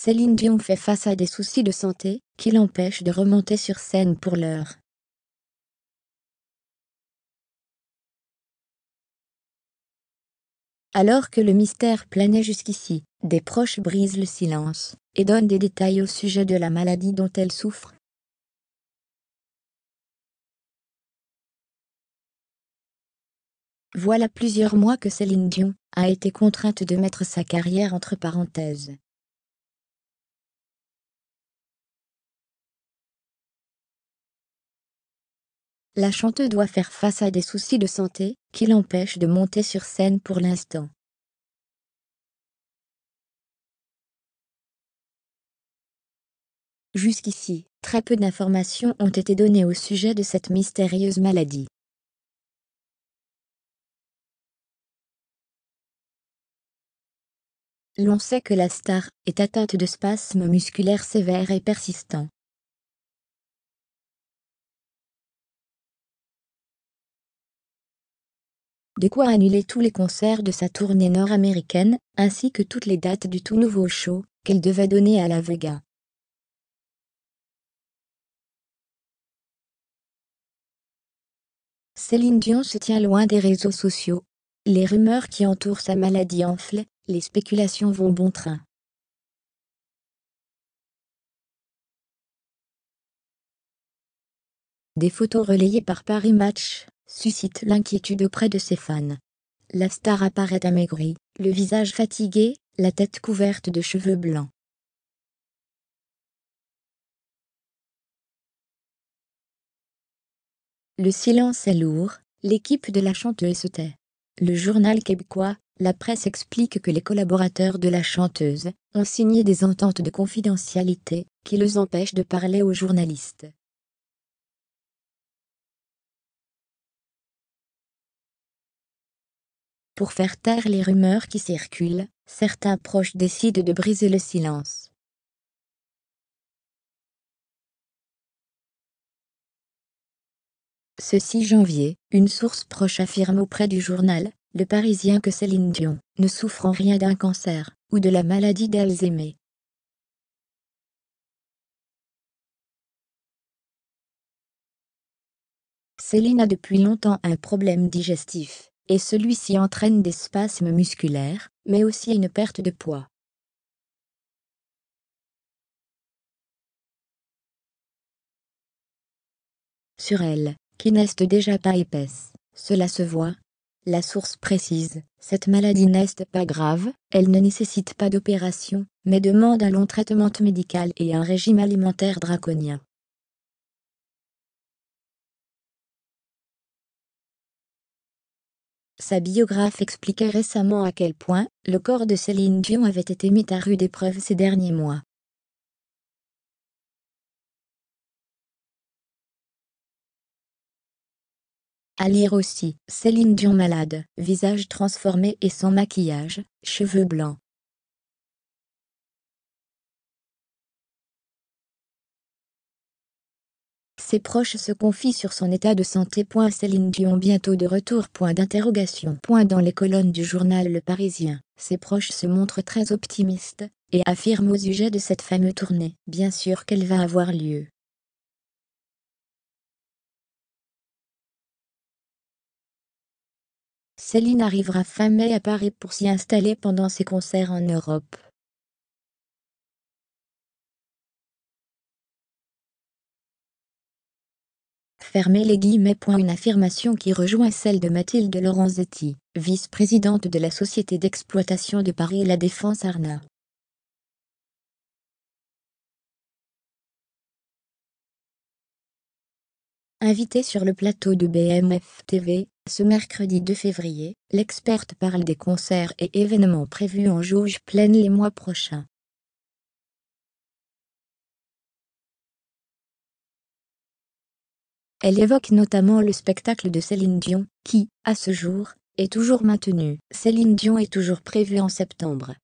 Céline Dion fait face à des soucis de santé qui l'empêchent de remonter sur scène pour l'heure. Alors que le mystère planait jusqu'ici, des proches brisent le silence et donnent des détails au sujet de la maladie dont elle souffre. Voilà plusieurs mois que Céline Dion a été contrainte de mettre sa carrière entre parenthèses. La chanteuse doit faire face à des soucis de santé qui l'empêchent de monter sur scène pour l'instant. Jusqu'ici, très peu d'informations ont été données au sujet de cette mystérieuse maladie. L'on sait que la star est atteinte de spasmes musculaires sévères et persistants. De quoi annuler tous les concerts de sa tournée nord-américaine, ainsi que toutes les dates du tout nouveau show qu'elle devait donner à la Vega. Céline Dion se tient loin des réseaux sociaux. Les rumeurs qui entourent sa maladie enflent, les spéculations vont bon train. Des photos relayées par Paris Match suscitent l'inquiétude auprès de ses fans. La star apparaît amaigrie, le visage fatigué, la tête couverte de cheveux blancs. Le silence est lourd, l'équipe de la chanteuse se tait. Le journal québécois, La Presse explique que les collaborateurs de la chanteuse ont signé des ententes de confidentialité qui les empêchent de parler aux journalistes. Pour faire taire les rumeurs qui circulent, certains proches décident de briser le silence. Ce 6 janvier, une source proche affirme auprès du journal Le Parisien que Céline Dion ne souffre en rien d'un cancer ou de la maladie d'Alzheimer. Céline a depuis longtemps un problème digestif, et celui-ci entraîne des spasmes musculaires, mais aussi une perte de poids. Sur elle, qui n'est déjà pas épaisse, cela se voit. La source précise, cette maladie n'est pas grave, elle ne nécessite pas d'opération, mais demande un long traitement médical et un régime alimentaire draconien. Sa biographe expliquait récemment à quel point le corps de Céline Dion avait été mis à rude épreuve ces derniers mois. À lire aussi, Céline Dion malade, visage transformé et sans maquillage, cheveux blancs. Ses proches se confient sur son état de santé. Céline Dion bientôt de retour. Dans les colonnes du journal Le Parisien, ses proches se montrent très optimistes et affirment au sujet de cette fameuse tournée, bien sûr qu'elle va avoir lieu. Céline arrivera fin mai à Paris pour s'y installer pendant ses concerts en Europe. Fermez les guillemets. Une affirmation qui rejoint celle de Mathilde Lorenzetti, vice-présidente de la société d'exploitation de Paris La Défense Arna. Invitée sur le plateau de BMF TV, ce mercredi 2 février, l'experte parle des concerts et événements prévus en jauge pleine les mois prochains. Elle évoque notamment le spectacle de Céline Dion, qui, à ce jour, est toujours maintenu. Céline Dion est toujours prévue en septembre.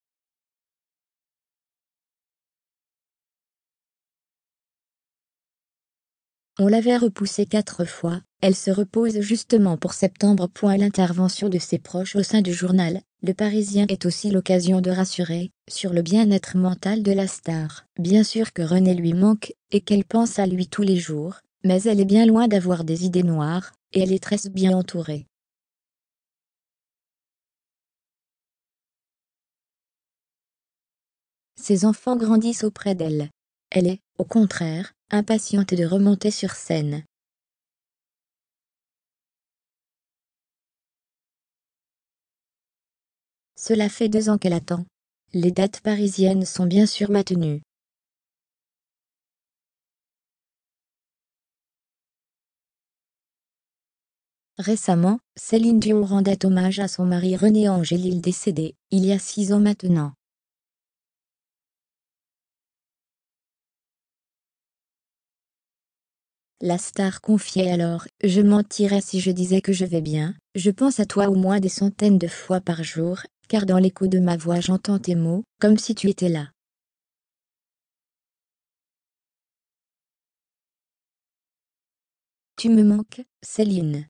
On l'avait repoussé 4 fois, Elle se repose justement pour septembre. L'intervention de ses proches au sein du journal Le Parisien est aussi l'occasion de rassurer sur le bien-être mental de la star. Bien sûr que René lui manque et qu'elle pense à lui tous les jours, mais elle est bien loin d'avoir des idées noires, et elle est très bien entourée. Ses enfants grandissent auprès d'elle. Elle est, au contraire, impatiente de remonter sur scène. Cela fait 2 ans qu'elle attend. Les dates parisiennes sont bien sûr maintenues. Récemment, Céline Dion rendait hommage à son mari René Angélil décédé, il y a 6 ans maintenant. La star confiait alors: « Je mentirais si je disais que je vais bien, je pense à toi au moins des centaines de fois par jour, car dans l'écho de ma voix j'entends tes mots, comme si tu étais là. » Tu me manques, Céline.